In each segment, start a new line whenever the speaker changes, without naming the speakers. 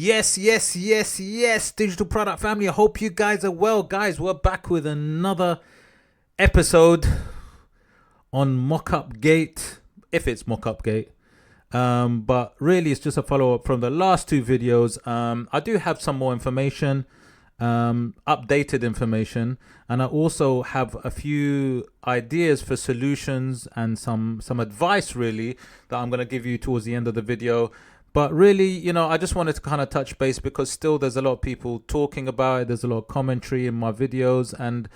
Yes, digital product family. I hope you guys are well. Guys, we're back with another episode on Mockup Gate, if it's Mockup Gate. But really, it's just a follow-up from the last two videos. I do have some more information, updated information, and I also have a few ideas for solutions and some advice, really, that I'm going to give you towards the end of the video. But really, you know, I just wanted to kind of touch base because still there's a lot of people talking about it. There's a lot of commentary in my videos. And,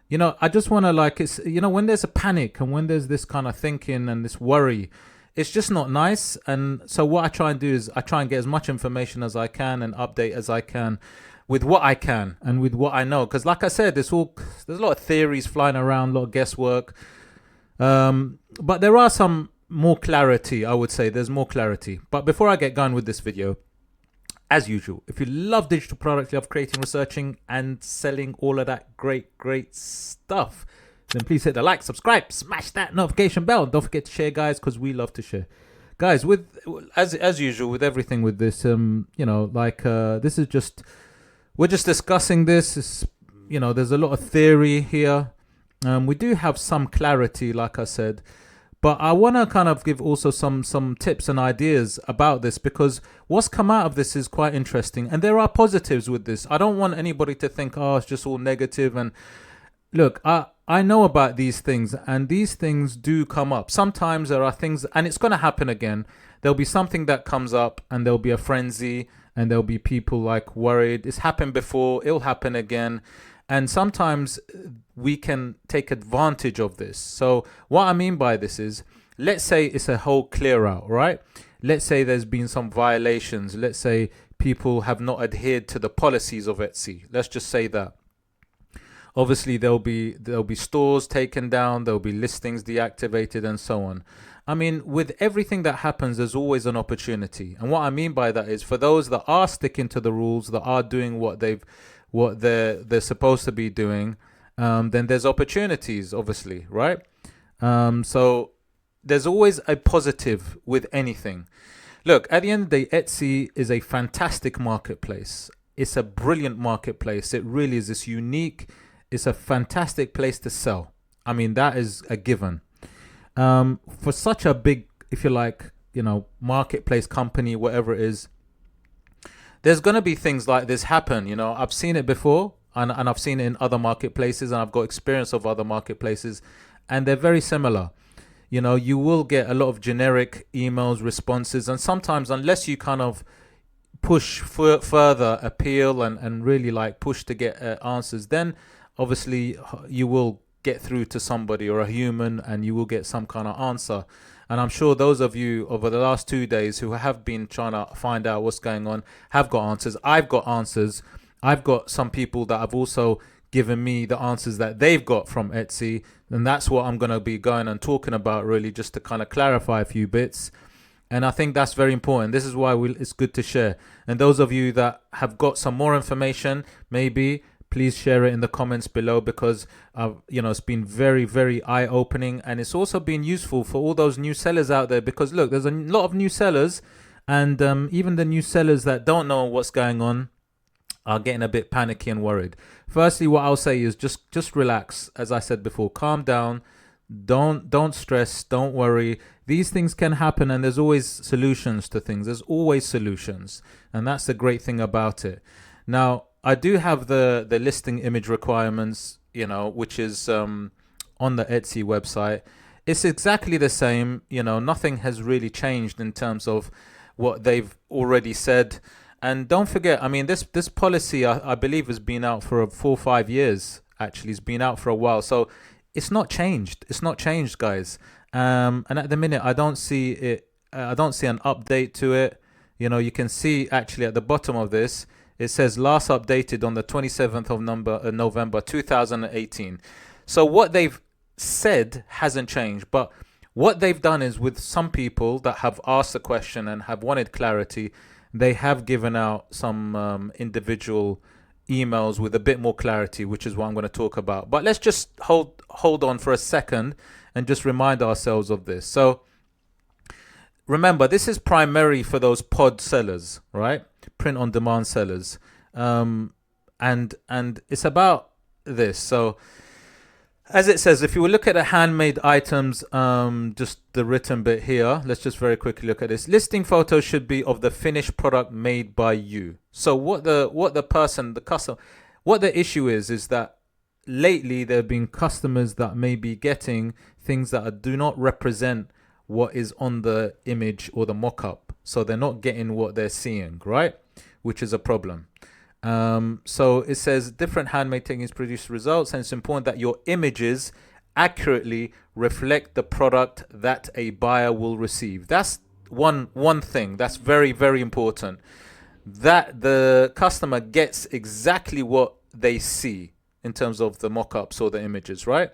you know, I just want to it's, you know, when there's a panic and when there's this kind of thinking and this worry, it's just not nice. And so what I try and do is I try and get as much information as I can and update as I can with what I can and with what I know. Because like I said, there's a lot of theories flying around, a lot of guesswork. But there are some more clarity, I would say. There's more clarity. But before I get going with this video, as usual, if you love digital products, you love creating, researching and selling all of that great stuff, then please hit the like, subscribe, smash that notification bell. Don't forget to share, guys, because we love to share. Guys, with as usual with everything with this, you know, this is just, we're just discussing this. It's, you know, there's a lot of theory here. We do have some clarity, like I said. But I want to kind of give also some tips and ideas about this, because what's come out of this is quite interesting. And there are positives with this. I don't want anybody to think, oh, it's just all negative. And look, I know about these things, and these things do come up. Sometimes there are things, and it's going to happen again. There'll be something that comes up and there'll be a frenzy and there'll be people like worried. It's happened before. It'll happen again. And sometimes we can take advantage of this. So what I mean by this is, let's say it's a whole clear out, right? Let's say there's been some violations. Let's say people have not adhered to the policies of Etsy. Let's just say that. Obviously, there'll be stores taken down. There'll be listings deactivated and so on. I mean, with everything that happens, there's always an opportunity. And what I mean by that is, for those that are sticking to the rules, that are doing what they're supposed to be doing, then there's opportunities, obviously, right? So there's always a positive with anything. Look, at the end of the day, Etsy is a fantastic marketplace. It's a brilliant marketplace. It really is. It's unique. It's a fantastic place to sell. I mean, that is a given. For such a big, if you like, you know, marketplace company, whatever it is, there's going to be things like this happen. You know, I've seen it before, and I've seen it in other marketplaces, and I've got experience of other marketplaces, and they're very similar. You know, you will get a lot of generic emails, responses, and sometimes, unless you kind of push further, appeal and really like push to get answers, then obviously you will get through to somebody or a human, and you will get some kind of answer. And I'm sure those of you over the last 2 days who have been trying to find out what's going on have got answers. I've got answers. I've got some people that have also given me the answers that they've got from Etsy. And that's what I'm going to be going and talking about, really, just to kind of clarify a few bits. And I think that's very important. This is why it's good to share. And those of you that have got some more information, maybe, please share it in the comments below, because you know, it's been very eye-opening, and it's also been useful for all those new sellers out there. Because look, there's a lot of new sellers, and even the new sellers that don't know what's going on are getting a bit panicky and worried. Firstly, what I'll say is just relax. As I said before, calm down. Don't stress. Don't worry. These things can happen, and there's always solutions to things. There's always solutions, and that's the great thing about it. Now, I do have the listing image requirements, you know, which is on the Etsy website. It's exactly the same. You know, nothing has really changed in terms of what they've already said. And don't forget, I mean, this policy, I believe, has been out for 4 or 5 years. Actually, it's been out for a while. So it's not changed. It's not changed, guys. And at the minute, I don't see it. I don't see an update to it. You know, you can see actually at the bottom of this, it says last updated on the 27th of November 2018. So what they've said hasn't changed. But what they've done is, with some people that have asked the question and have wanted clarity, they have given out some individual emails with a bit more clarity, which is what I'm going to talk about. But let's just hold on for a second and just remind ourselves of this. So remember, this is primarily for those pod sellers, right? print on demand sellers. And it's about this. So as it says, if you look at the handmade items, just the written bit here, let's just very quickly look at this. Listing photos should be of the finished product made by you. So what the customer, what the issue is that lately there have been customers that may be getting things that do not represent what is on the image or the mock-up. So they're not getting what they're seeing, right? Which is a problem. So it says different handmade techniques produce results, and it's important that your images accurately reflect the product that a buyer will receive. That's one thing that's very, very important, that the customer gets exactly what they see in terms of the mock-ups or the images, right?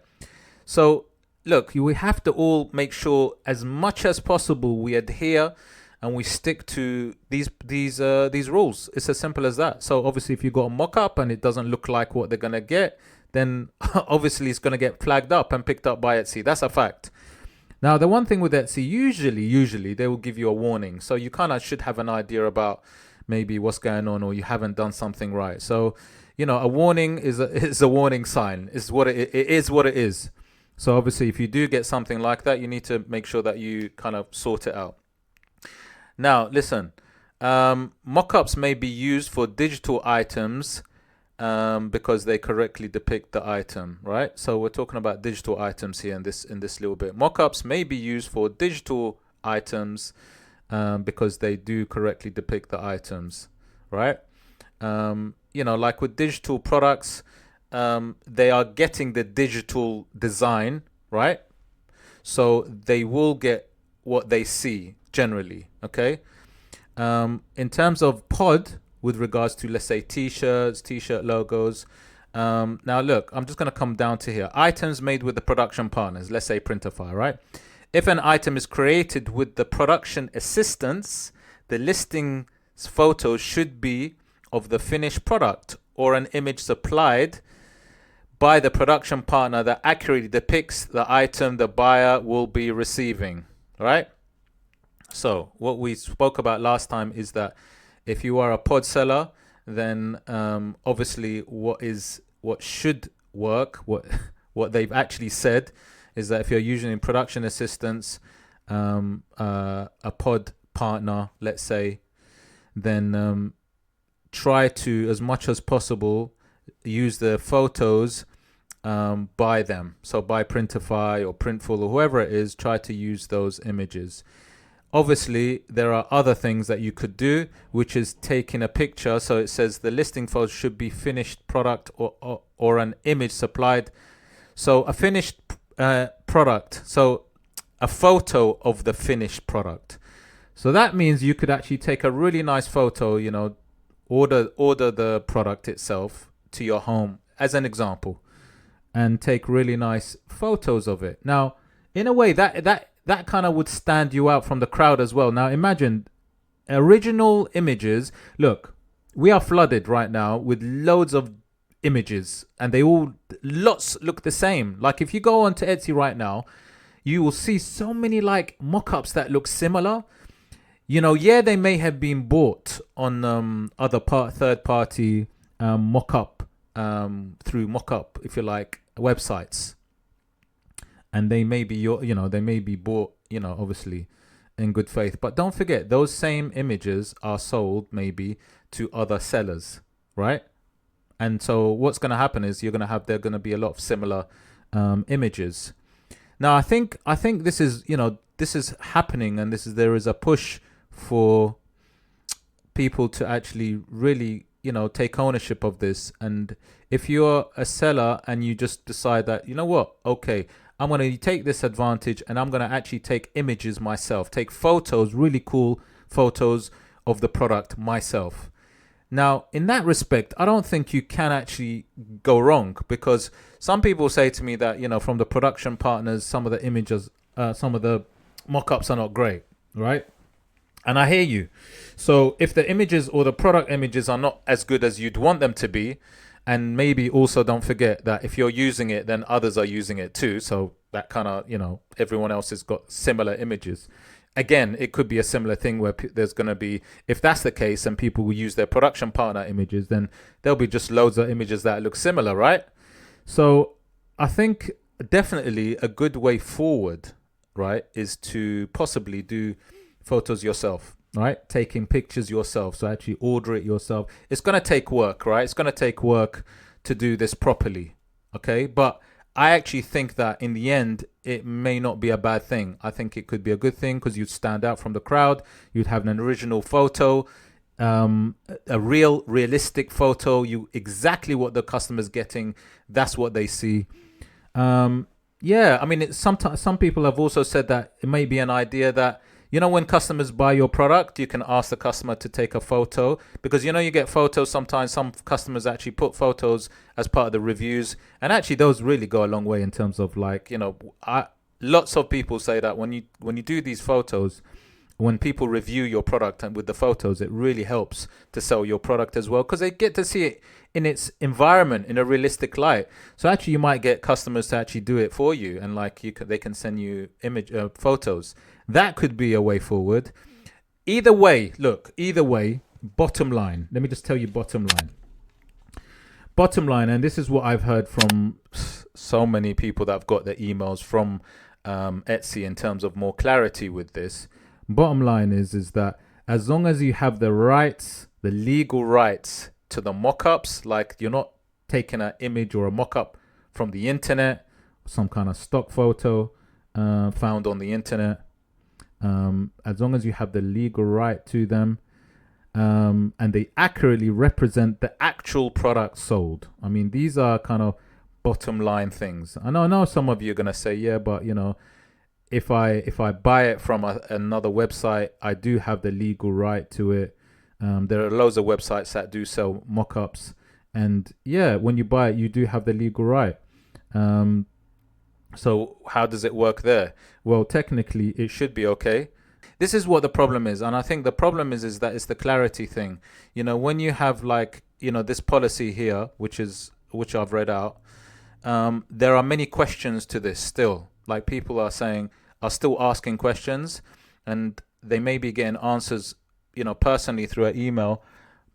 So look, we have to all make sure as much as possible we adhere and we stick to these rules. It's as simple as that. So obviously, if you got a mock-up and it doesn't look like what they're gonna get, then obviously it's gonna get flagged up and picked up by Etsy. That's a fact. Now, the one thing with Etsy, usually they will give you a warning, so you kind of should have an idea about maybe what's going on, or you haven't done something right. So, you know, a warning is a warning sign. It's what it is. What it is. So obviously, if you do get something like that, you need to make sure that you kind of sort it out. Now, listen, mock-ups may be used for digital items because they correctly depict the item, right? So we're talking about digital items here in this little bit. Mock-ups may be used for digital items because they do correctly depict the items, right? You know, like with digital products, they are getting the digital design, right? So they will get what they see generally, okay? In terms of pod, with regards to, let's say, t-shirts, t-shirt logos. Now look, I'm just going to come down to here. Items made with the production partners, let's say PRINTIFY, right? If an item is created with the production assistance, the listing's photos should be of the finished product or an image supplied by the production partner that accurately depicts the item the buyer will be receiving, right? So what we spoke about last time is that if you are a pod seller, then obviously what should work, what they've actually said is that if you're using production assistance, a pod partner, let's say, then try to, as much as possible, use the photos by them. So by PRINTIFY or Printful or whoever it is, try to use those images. Obviously, there are other things that you could do, which is taking a picture. So it says the listing photo should be finished product or an image supplied. So a finished product. So a photo of the finished product. So that means you could actually take a really nice photo, you know, order the product itself to your home as an example, and take really nice photos of it. Now, in a way, that kind of would stand you out from the crowd as well. Now, imagine original images. Look, we are flooded right now with loads of images, and they all lots look the same. Like if you go onto Etsy right now, you will see so many like mock-ups that look similar. You know, yeah, they may have been bought on other third-party mock-up through Mockup, if you like, websites, and they may be they may be bought, obviously in good faith. But don't forget, those same images are sold maybe to other sellers, right? And so what's going to happen is there are going to be a lot of similar images. Now, I think this is this is happening, and there is a push for people to actually really take ownership of this. And if you're a seller and you just decide that, okay, I'm going to take this advantage and I'm going to actually take images myself, take photos, really cool photos of the product myself. Now, in that respect, I don't think you can actually go wrong, because some people say to me that, from the production partners, some of the images, some of the mock-ups are not great, right? And I hear you. So if the images or the product images are not as good as you'd want them to be, and maybe also don't forget that if you're using it, then others are using it too. So that kind of, everyone else has got similar images. again, it could be a similar thing where there's going to be, if that's the case and people will use their production partner images, then there'll be just loads of images that look similar, right? So I think definitely a good way forward, right, is to possibly do photos yourself, right? Taking pictures yourself. So actually order it yourself. It's going to take work, right? It's going to take work to do this properly. Okay. But I actually think that in the end, it may not be a bad thing. I think it could be a good thing because you'd stand out from the crowd. You'd have an original photo, a realistic photo. You exactly what the customer's getting. That's what they see. Yeah, I mean, sometimes some people have also said that it may be an idea that, you know, when customers buy your product, you can ask the customer to take a photo because, you know, you get photos sometimes. Some customers actually put photos as part of the reviews. And actually, those really go a long way in terms of like, you know, lots of people say that when you do these photos, when people review your product and with the photos, it really helps to sell your product as well because they get to see it in its environment in a realistic light. So actually, you might get customers to actually do it for you, and like they can send you photos. That could be a way forward. Either way, bottom line. Let me just tell you bottom line. Bottom line, and this is what I've heard from so many people that have got their emails from Etsy in terms of more clarity with this. Bottom line is that as long as you have the rights, the legal rights to the mockups, like you're not taking an image or a mockup from the internet, some kind of stock photo found on the internet, as long as you have the legal right to them, and they accurately represent the actual product sold. I mean, these are kind of bottom line things. I know some of you are going to say, yeah, but you know, if I buy it from another website, I do have the legal right to it. There are loads of websites that do sell mockups, and yeah, when you buy it, you do have the legal right. So how does it work there? Well, technically, it should be okay. This is what the problem is, and I think the problem is that it's the clarity thing. You know, when you have like, you know, this policy here, which I've read out, there are many questions to this still. Like people are still asking questions, and they may be getting answers, you know, personally through an email.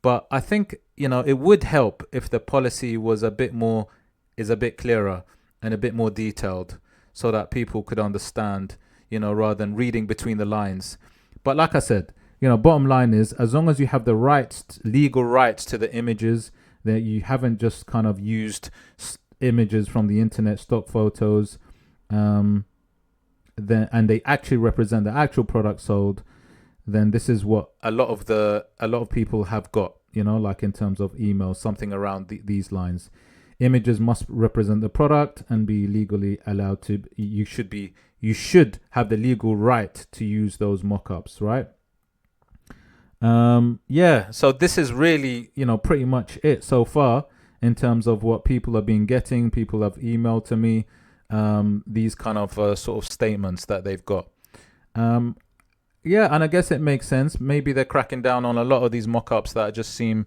But I think, you know, it would help if the policy was a bit clearer and a bit more detailed so that people could understand, you know, rather than reading between the lines. But like I said, you know, bottom line is as long as you have the rights, legal rights to the images, that you haven't just kind of used images from the internet, stock photos, and they actually represent the actual product sold, then this is what a lot of people have got, you know, like in terms of email, something around these lines. Images must represent the product and be legally allowed to. You should have the legal right to use those mockups, right? Yeah. So this is really, you know, pretty much it so far in terms of what people have been getting. People have emailed to me these kind of sort of statements that they've got. Yeah, and I guess it makes sense. Maybe they're cracking down on a lot of these mockups that just seem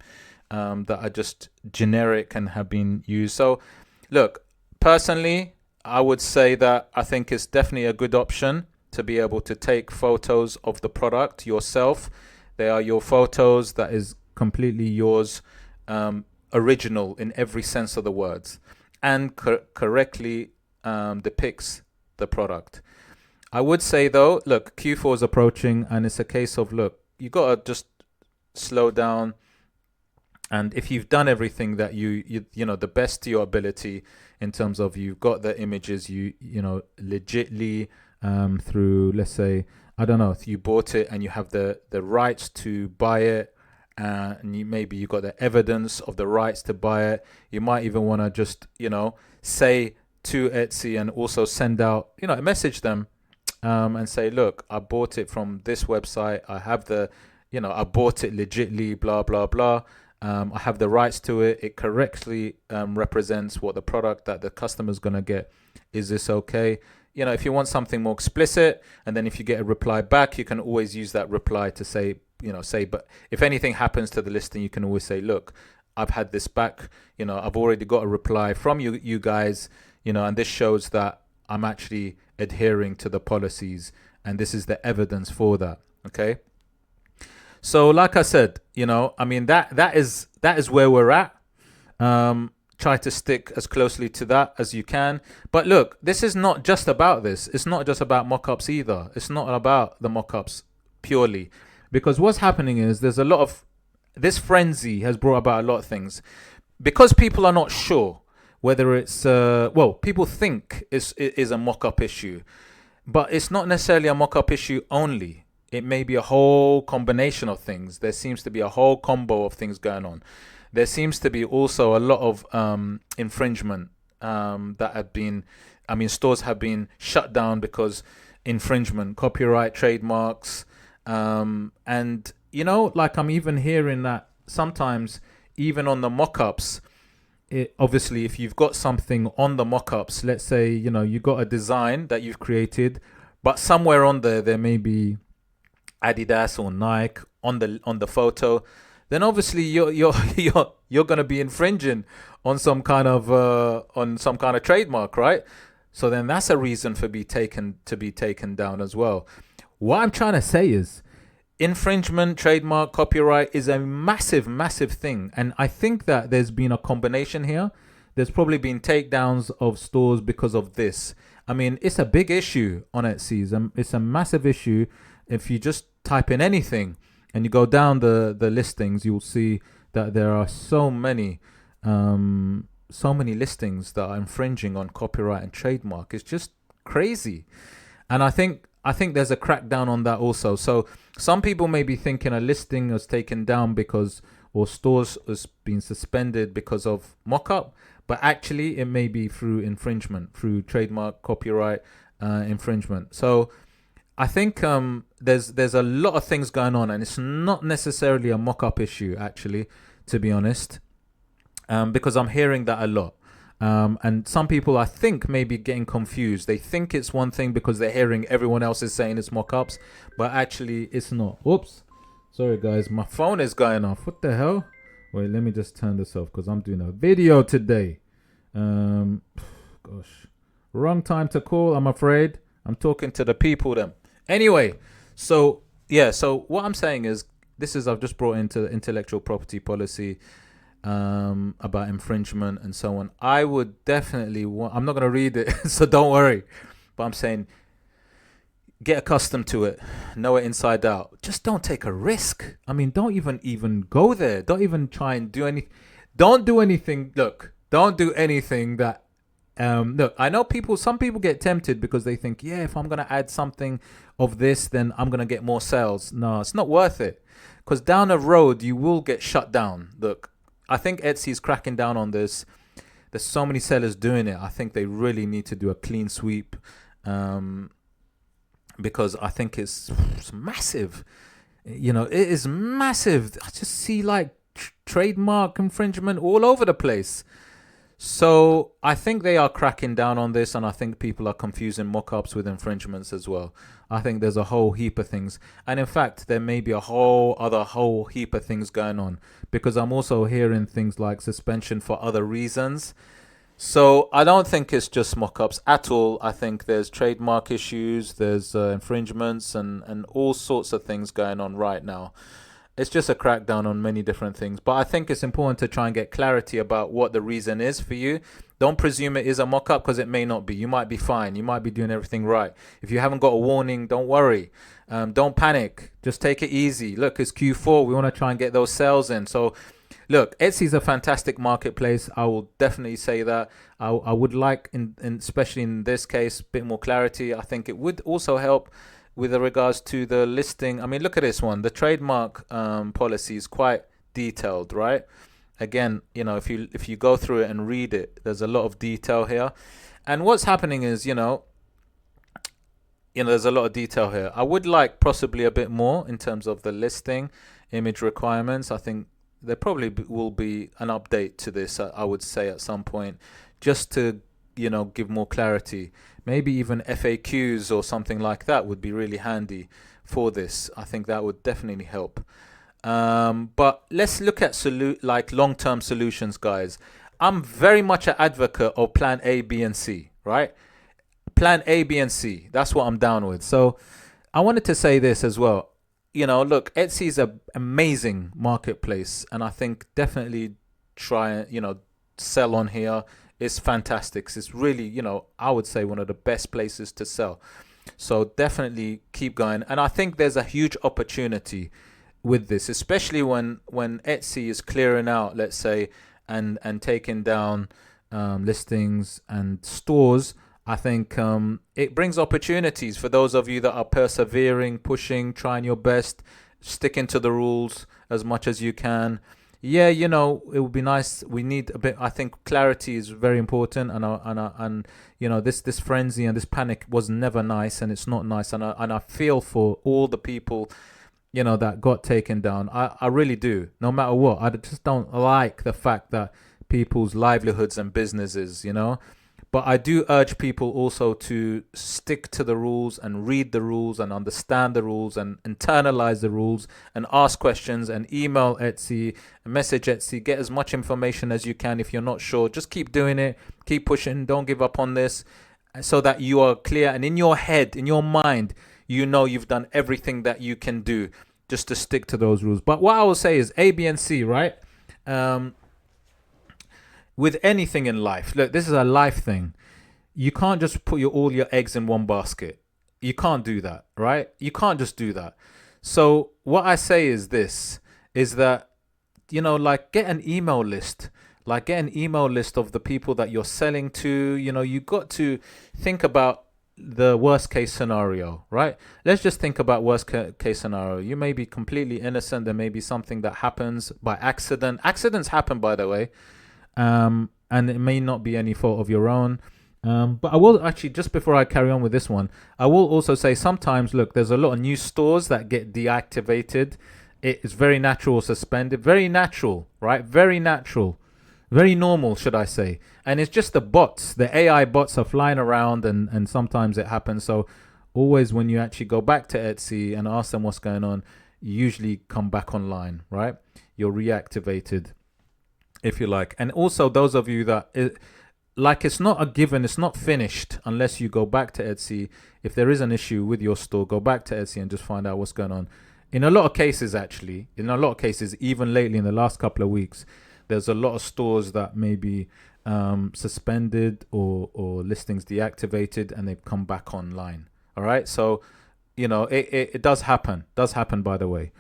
that are just generic and have been used. So, look, personally, I would say that I think it's definitely a good option to be able to take photos of the product yourself. They are your photos. That is completely yours, original in every sense of the words, and correctly depicts the product. I would say though, look, Q4 is approaching, and it's a case of, look, you got to just slow down. And if you've done everything that you know, the best to your ability in terms of you've got the images, you know, legitly through, let's say, I don't know, if you bought it and you have the rights to buy it, and you got the evidence of the rights to buy it. You might even want to just, you know, say to Etsy and also send out, you know, message them and say, look, I bought it from this website. I have I bought it legitly, blah, blah, blah. I have the rights to it. It correctly represents what the product that the customer's going to get. Is this okay? You know, if you want something more explicit, and then if you get a reply back, you can always use that reply to say, but if anything happens to the listing, you can always say, look, I've had this back. You know, I've already got a reply from you guys, you know, and this shows that I'm actually adhering to the policies and this is the evidence for that. Okay. So like I said, you know, I mean, that is where we're at. Try to stick as closely to that as you can. But look, this is not just about this. It's not just about mockups either. It's not about the mockups purely, because what's happening is there's a lot of this frenzy has brought about a lot of things, because people are not sure whether it's well, people think it is a mockup issue, but it's not necessarily a mockup issue only. It may be a whole combination of things. There seems to be a whole combo of things going on. There seems to be also a lot of infringement that have been, I mean, stores have been shut down because infringement, copyright, trademarks. And, you know, like I'm even hearing that sometimes even on the mockups, obviously, if you've got something on the mockups, let's say, you know, you got a design that you've created, but somewhere on there may be Adidas or Nike on the photo, then obviously you're going to be infringing on some kind of trademark, right? So then that's a reason for to be taken down as well. What I'm trying to say is infringement, trademark, copyright is a massive, massive thing, and I think that there's been a combination here. There's probably been takedowns of stores because of this. I mean, it's a big issue on Etsy. It's a massive issue. If you just type in anything and you go down the listings, you'll see that there are so many listings that are infringing on copyright and trademark. It's just crazy. And I think there's a crackdown on that also. So some people may be thinking a listing was taken down because, or stores has been suspended because of Mockup, but actually it may be through infringement, through trademark, copyright infringement. So I think there's a lot of things going on, and it's not necessarily a mock-up issue, actually, to be honest, because I'm hearing that a lot. And some people, I think, may be getting confused. They think it's one thing because they're hearing everyone else is saying it's mock-ups, but actually it's not. Oops. Sorry, guys. My phone is going off. What the hell? Wait, let me just turn this off because I'm doing a video today. Gosh. Wrong time to call, I'm afraid. I'm talking to the people then. Anyway, so yeah, so what I'm saying is I've just brought into intellectual property policy about infringement and so on. I would definitely I'm not going to read it, so don't worry. But I'm saying get accustomed to it, know it inside out. Just don't take a risk. I mean, don't even go there. Don't even try and do anything. Don't do anything. Look, don't do anything that look, I know some people get tempted because they think, yeah, if I'm going to add something of this, then I'm going to get more sales. No, it's not worth it, because down the road, you will get shut down. Look, I think Etsy's cracking down on this. There's so many sellers doing it. I think they really need to do a clean sweep, because I think it's massive. You know, it is massive. I just see like trademark infringement all over the place. So I think they are cracking down on this, and I think people are confusing mock-ups with infringements as well. I think there's a whole heap of things, and in fact there may be a whole heap of things going on, because I'm also hearing things like suspension for other reasons. So I don't think it's just mock-ups at all. I think there's trademark issues, there's infringements, and all sorts of things going on right now. It's just a crackdown on many different things. But I think it's important to try and get clarity about what the reason is for you. Don't presume it is a mock-up, because it may not be. You might be fine. You might be doing everything right. If you haven't got a warning, don't worry. Don't panic. Just take it easy. Look, it's Q4. We want to try and get those sales in. So, look, Etsy's a fantastic marketplace. I will definitely say that. I would like, especially in this case, a bit more clarity. I think it would also help with regards to the listing. I mean, look at this one. The trademark policy is quite detailed, right? Again, you know, if you go through it and read it, there's a lot of detail here. And what's happening is, you know, there's a lot of detail here. I would like possibly a bit more in terms of the listing image requirements. I think there probably will be an update to this, I would say, at some point, just to, you know, give more clarity. Maybe even FAQs or something like that would be really handy for this. I think that would definitely help. But let's look at like long-term solutions, guys. I'm very much an advocate of plan A, B, and C, right? Plan A, B, and C. That's what I'm down with. So I wanted to say this as well. You know, look, Etsy is an amazing marketplace, and I think definitely try, sell on here. It's fantastic. It's really, I would say one of the best places to sell. So definitely keep going. And I think there's a huge opportunity with this, especially when Etsy is clearing out, let's say, and taking down listings and stores. I think it brings opportunities for those of you that are persevering, pushing, trying your best, sticking to the rules as much as you can. Yeah, it would be nice. We need a bit. I think clarity is very important, and this frenzy and this panic was never nice, and it's not nice. And I feel for all the people, that got taken down. I really do. No matter what, I just don't like the fact that people's livelihoods and businesses, But I do urge people also to stick to the rules and read the rules and understand the rules and internalize the rules and ask questions and email Etsy, message Etsy, get as much information as you can. If you're not sure, just keep doing it, keep pushing, don't give up on this, so that you are clear and in your head, in your mind, you've done everything that you can do just to stick to those rules. But what I will say is A, B, and C, right? With anything in life, look, this is a life thing. You can't just put all your eggs in one basket. You can't do that, right? You can't just do that. So what I say is this, is that, like get an email list. Like get an email list of the people that you're selling to. You got to think about the worst case scenario, right? Let's just think about worst case scenario. You may be completely innocent. There may be something that happens by accident. Accidents happen, by the way. And it may not be any fault of your own. But I will actually, just before I carry on with this one, I will also say sometimes, look, there's a lot of new stores that get deactivated. It is very natural, suspended, very natural, right? Very natural, very normal, should I say. And it's just the bots, the AI bots are flying around and sometimes it happens. So always when you actually go back to Etsy and ask them what's going on, you usually come back online, right? You're reactivated, if you like. And also those of you that it's not a given, it's not finished unless you go back to Etsy. If there is an issue with your store, go back to Etsy and just find out what's going on. In a lot of cases, actually, even lately in the last couple of weeks, there's a lot of stores that may be suspended or listings deactivated and they've come back online. All right. So, it does happen, by the way.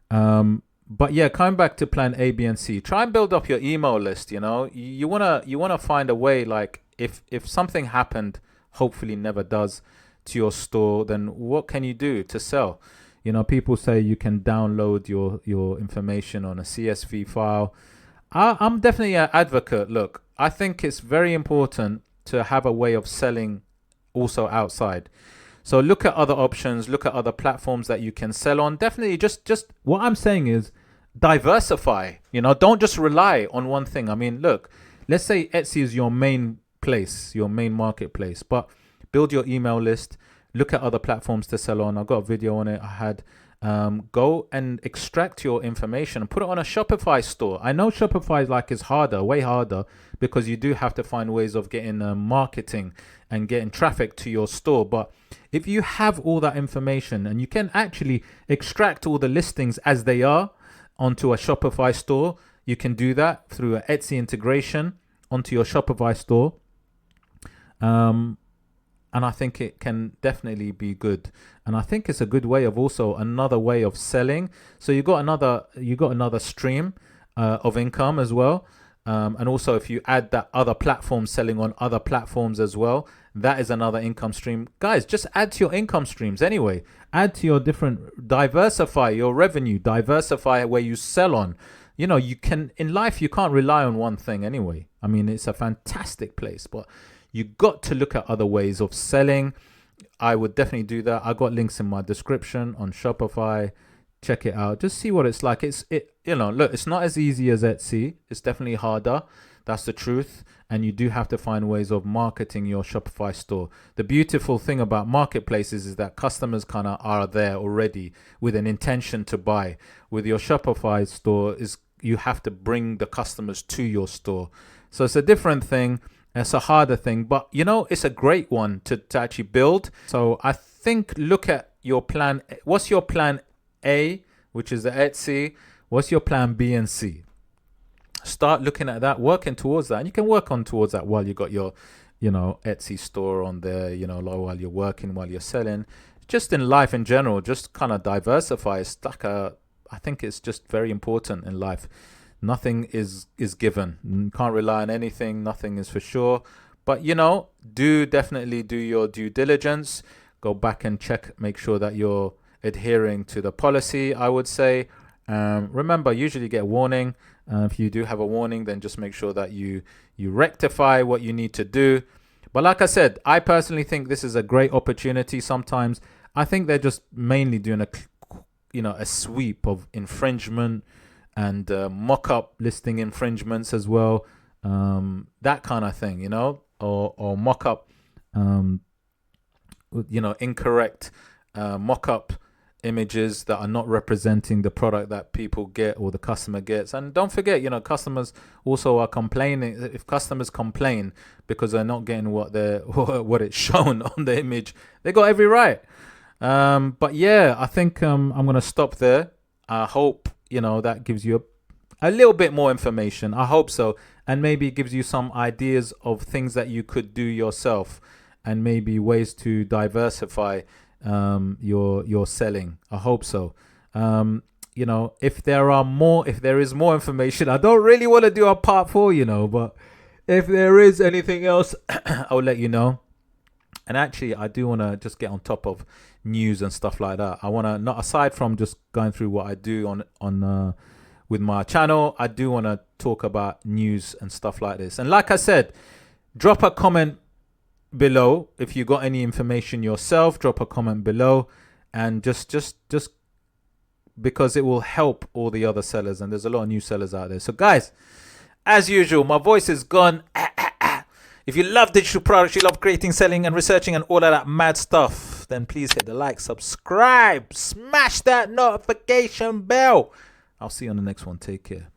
But yeah, coming back to plan A, B, and C, try and build up your email list. You wanna find a way, like if something happened, hopefully never does, to your store, then what can you do to sell? People say you can download your information on a CSV file. I'm definitely an advocate. Look, I think it's very important to have a way of selling also outside. So look at other options, look at other platforms that you can sell on. Definitely just what I'm saying is diversify, don't just rely on one thing. I mean, look, let's say Etsy is your main place, your main marketplace, but build your email list, look at other platforms to sell on. I've got a video on it. I had go and extract your information and put it on a Shopify store. I know Shopify is harder, way harder, because you do have to find ways of getting marketing and getting traffic to your store. But if you have all that information and you can actually extract all the listings as they are onto a Shopify store, you can do that through an Etsy integration onto your Shopify store. And I think it can definitely be good. And I think it's a good way of also another way of selling. So you got another stream of income as well. And also if you add that other platform selling on other platforms as well, that is another income stream. Guys, just add to your income streams anyway. Add to your diversify your revenue, diversify where you sell on. You can, in life, you can't rely on one thing anyway. I mean, it's a fantastic place, but you got to look at other ways of selling. I would definitely do that. I got links in my description on Shopify. Check it out. Just see what it's like. Look, it's not as easy as Etsy. It's definitely harder. That's the truth. And you do have to find ways of marketing your Shopify store. The beautiful thing about marketplaces is that customers kind of are there already with an intention to buy. With your Shopify store, you have to bring the customers to your store. So it's a different thing. It's a harder thing, but it's a great one to actually build. So I think look at your plan? What's your plan A, which is the Etsy? What's your plan B and C? Start looking at that, working towards that, and you can work on towards that while you got your, Etsy store on there, while you're working, while you're selling. Just in life in general, just kind of diversify. It's like I think it's just very important in life. Nothing is given. You can't rely on anything. Nothing is for sure. But definitely do your due diligence. Go back and check, make sure that you're adhering to the policy, I would say. Remember, usually get a warning. If you do have a warning, then just make sure that you rectify what you need to do. But like I said, I personally think this is a great opportunity. Sometimes I think they're just mainly doing a sweep of infringement and mock-up listing infringements as well. That kind of thing, or mock-up, incorrect mock-up images that are not representing the product that people get or the customer gets. And don't forget, customers also are complaining. If customers complain because they're not getting what it's shown on the image, they got every right. But yeah, I think I'm gonna stop there. I hope that gives you a little bit more information. I hope so, and maybe it gives you some ideas of things that you could do yourself, and maybe ways to diversify your selling. I hope so. If there is more information, I don't really want to do a part 4, but if there is anything else, I'll let you know. And actually, I do want to just get on top of news and stuff like that. I want to, not aside from just going through what I do on with my channel, I do want to talk about news and stuff like this. And like I said, drop a comment below if you got any information yourself. Drop a comment below, and just because it will help all the other sellers, and there's a lot of new sellers out there. So guys, as usual, my voice is gone. If you love digital products, you love creating, selling, and researching, and all of that mad stuff, then please hit the like, subscribe, smash that notification bell. I'll see you on the next one. Take care.